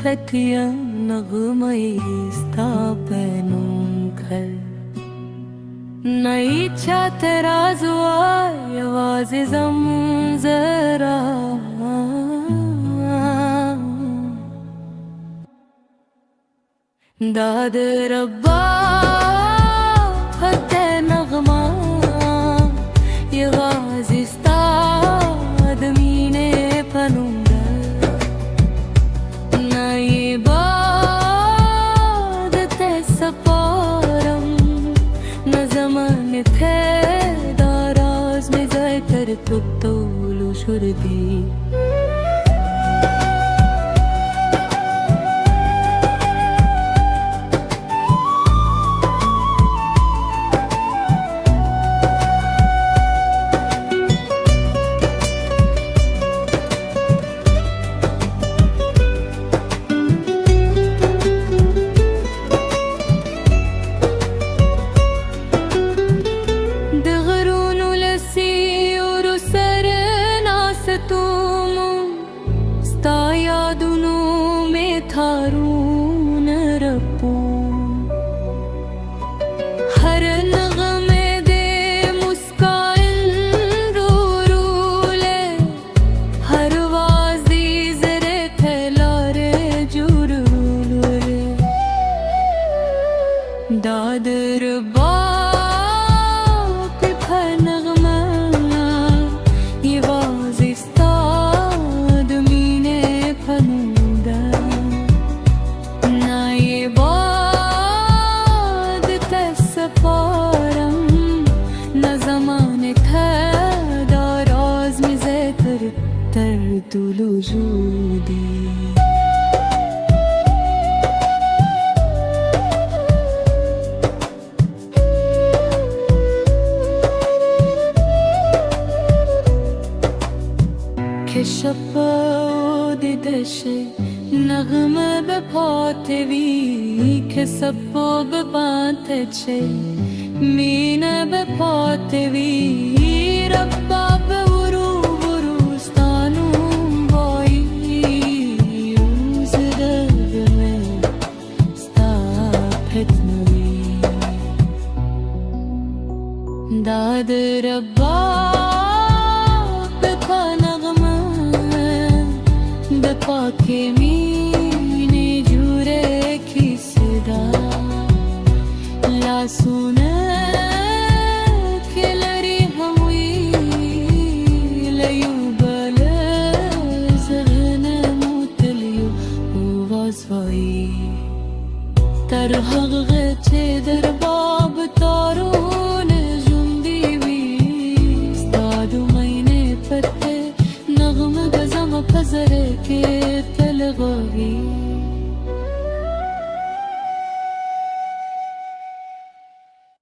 پتیا نغمه ستاپنون کل نئی چا ترازوا یواز زمزرا داد ربا حد نغما یواز استاد مینه پنونده نئی بادت سپارم نزمان ته داراز میزای تر تبتولو شردی थारून रपू हर नगमे दे मुस्कान रो रूले हर वाजी जरे थलारे जुरूले दाद रबा पिफा नगमा ये वाजी स्ताद मीने फनूदा سپارم نزمان تداراز میزتر در طول وجودی که شب دیدشه نغمه به پاتوی که سبو به بانتچه مینه به پاتوی ربا به ورو وروستانون بایی روز دگمه ستاپت نوی داد ربا بکا نغمه بپا که مینه جوره کی صدا لاسونه که لری هموی لیو بله زغنه موتلیو واسوایی در حقیقه چه در باب تارون جندی بی ستادو مینه پته نغمه گزم پزره که تلغایی